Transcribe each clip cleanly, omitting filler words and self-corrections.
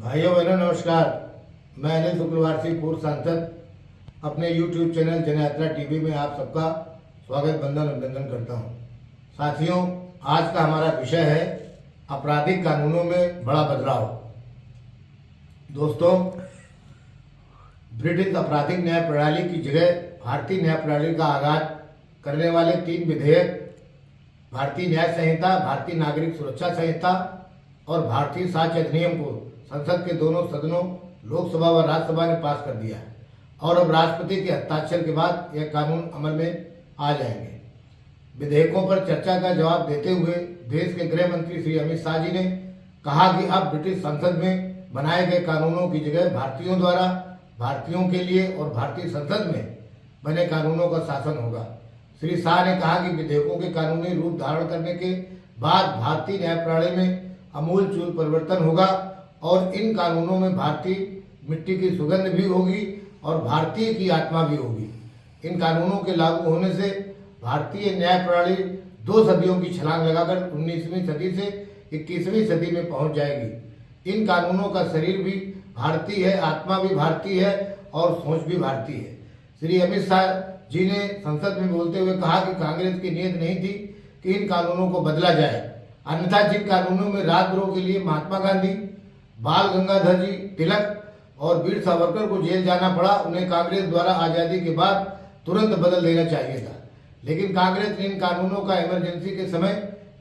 भाइयों बहनों नमस्कार। मैं अनिल शुक्रवारसी पूर्व सांसद अपने YouTube चैनल जनयात्रा टीवी में आप सबका स्वागत वंदन अभिनंदन करता हूं। साथियों, आज का हमारा विषय है आपराधिक कानूनों में बड़ा बदलाव। दोस्तों, ब्रिटिश आपराधिक न्याय प्रणाली की जगह भारतीय न्याय प्रणाली का आगाज करने वाले 3 विधेयक भारतीय न्याय संहिता, भारतीय नागरिक सुरक्षा संहिता और भारतीय साक्ष्य अधिनियम को संसद के दोनों सदनों लोकसभा व राज्यसभा ने पास कर दिया है और अब राष्ट्रपति के हस्ताक्षर के बाद यह कानून अमल में आ जाएंगे। विधेयकों पर चर्चा का जवाब देते हुए देश के गृह मंत्री श्री अमित शाह जी ने कहा कि अब ब्रिटिश संसद में बनाए गए कानूनों की जगह भारतीयों द्वारा भारतीयों के लिए और भारतीय संसद में बने कानूनों का शासन होगा। श्री शाह ने कहा कि विधेयकों के कानूनी रूप धारण करने के बाद भारतीय न्याय प्रणाली में आमूल-चूल परिवर्तन होगा और इन कानूनों में भारतीय मिट्टी की सुगंध भी होगी और भारतीय की आत्मा भी होगी। इन कानूनों के लागू होने से भारतीय न्याय प्रणाली 2 सदियों की छलांग लगाकर 19वीं सदी से 21वीं सदी में पहुंच जाएगी। इन कानूनों का शरीर भी भारतीय है, आत्मा भी भारतीय है और सोच भी भारतीय है। श्री अमित शाह जी ने संसद में बोलते हुए कहा कि कांग्रेस की नीयत नहीं थी कि इन कानूनों को बदला जाए, अन्यथा जिन कानूनों में राजद्रोह के लिए महात्मा गांधी, बाल गंगाधर जी तिलक और वीर सावरकर को जेल जाना पड़ा, उन्हें कांग्रेस द्वारा आजादी के बाद तुरंत बदल देना चाहिए था। लेकिन कांग्रेस ने इन कानूनों का इमरजेंसी के समय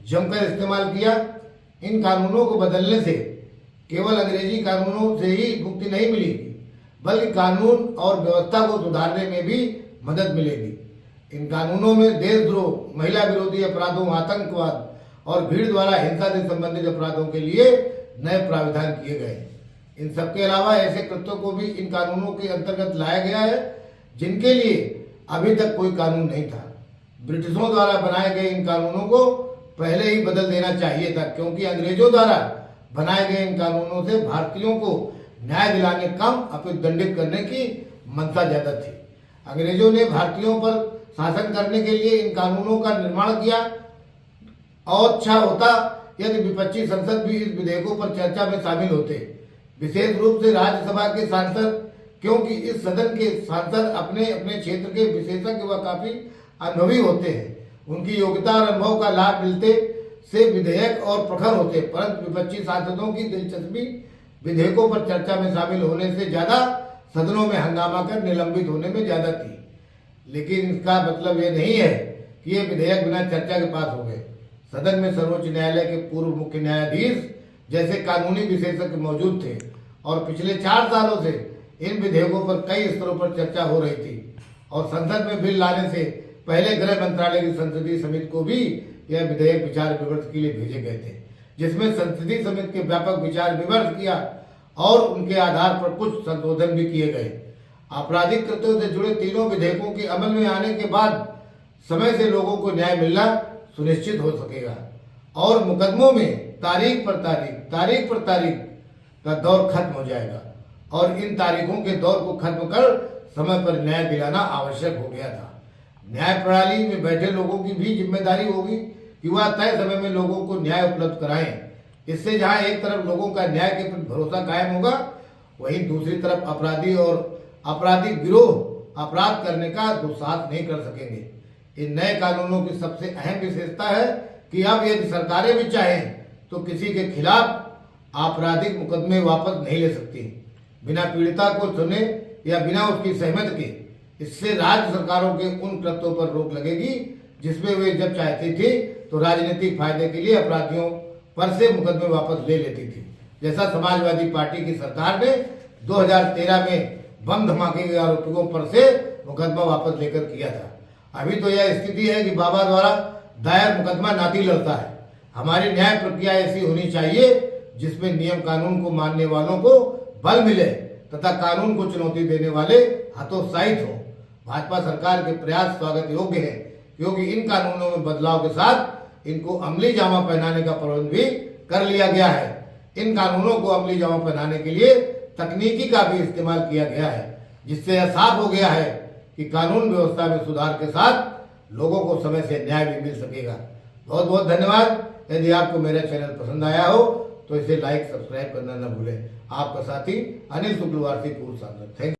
जमकर इस्तेमाल किया। इन कानूनों को बदलने से केवल अंग्रेजी कानूनों से ही मुक्ति नहीं मिलेगी, बल्कि कानून और व्यवस्था को सुधारने में भी मदद मिलेगी। इन कानूनों में देशद्रोह, महिला विरोधी अपराधों, आतंकवाद और भीड़ द्वारा हिंसा से संबंधित अपराधों के लिए नए प्राविधान किए गए। इन सबके अलावा ऐसे कृत्यों को भी इन कानूनों के अंतर्गत लाया गया है जिनके लिए अभी तक कोई कानून नहीं था। ब्रिटिशों द्वारा बनाए गए इन कानूनों को पहले ही बदल देना चाहिए था, क्योंकि अंग्रेजों द्वारा बनाए गए इन कानूनों से भारतीयों को न्याय दिलाने कम अपितु दंडित करने की मंशा ज्यादा थी। अंग्रेजों ने भारतीयों पर शासन करने के लिए इन कानूनों का निर्माण किया और अच्छा होता यदि विपक्षी संसद भी इस विधेयकों पर चर्चा में शामिल होते, विशेष रूप से राज्यसभा के सांसद, क्योंकि इस सदन के सांसद अपने अपने क्षेत्र के विशेषज्ञ व काफी अनुभवी होते हैं। उनकी योग्यता और अनुभव का लाभ मिलते से विधेयक और प्रखर होते, परंतु विपक्षी सांसदों की दिलचस्पी विधेयकों पर चर्चा में शामिल होने से ज्यादा सदनों में हंगामा कर निलंबित होने में ज्यादा थी। लेकिन इसका मतलब ये नहीं है कि ये विधेयक बिना चर्चा के पास हो गए। सदन में सर्वोच्च न्यायालय के पूर्व मुख्य न्यायाधीश जैसे कानूनी विशेषज्ञ मौजूद थे और पिछले 4 सालों से इन विधेयकों पर कई स्तरों पर चर्चा हो रही थी और संसद में बिल लाने से पहले गृह मंत्रालय की संसदीय समिति को भी यह विधेयक विचार विमर्श के लिए भेजे गए थे, जिसमें संसदीय समिति के व्यापक विचार विमर्श किया और उनके आधार पर कुछ संशोधन भी किए गए। आपराधिक कृत्यों से जुड़े तीनों विधेयकों के अमल में आने के बाद समय से लोगों को न्याय मिलना सुनिश्चित हो सकेगा और मुकदमों में तारीख पर तारीख का दौर खत्म हो जाएगा और इन तारीखों के दौर को खत्म कर समय पर न्याय दिलाना आवश्यक हो गया था। न्याय प्रणाली में बैठे लोगों की भी जिम्मेदारी होगी कि वह तय समय में लोगों को न्याय उपलब्ध कराएं। इससे जहां एक तरफ लोगों का न्याय के प्रति भरोसा कायम होगा, वहीं दूसरी तरफ अपराधी और आपराधिक गिरोह अपराध करने का दुस्साहस नहीं कर सकेंगे। इन नए कानूनों की सबसे अहम विशेषता है कि अब यदि सरकारें भी चाहें तो किसी के खिलाफ आपराधिक मुकदमे वापस नहीं ले सकती बिना पीड़िता को सुने या बिना उसकी सहमति के। इससे राज्य सरकारों के उन कृत्यों पर रोक लगेगी जिसमें वे जब चाहती थी तो राजनीतिक फायदे के लिए अपराधियों पर से मुकदमे वापस ले लेती थी, जैसा समाजवादी पार्टी की सरकार ने 2013 में बम धमाके के आरोपियों पर से मुकदमा वापस लेकर किया था। अभी तो यह स्थिति है कि बाबा द्वारा दायर मुकदमा नाती लड़ता है। हमारी न्याय प्रक्रिया ऐसी होनी चाहिए जिसमें नियम कानून को मानने वालों को बल मिले तथा कानून को चुनौती देने वाले हतोत्साहित हों। भाजपा सरकार के प्रयास स्वागत योग्य है, क्योंकि इन कानूनों में बदलाव के साथ इनको अमली जामा पहनाने का प्रबंध भी कर लिया गया है। इन कानूनों को अमली जामा पहनाने के लिए तकनीकी का भी इस्तेमाल किया गया है, जिससे यह साफ हो गया है कि कानून व्यवस्था में सुधार के साथ लोगों को समय से न्याय भी मिल सकेगा। बहुत बहुत धन्यवाद। यदि आपको मेरा चैनल पसंद आया हो तो इसे लाइक सब्सक्राइब करना न भूलें। आपका साथी अनिल शुक्रवार से पूर्व सांसद। थैंक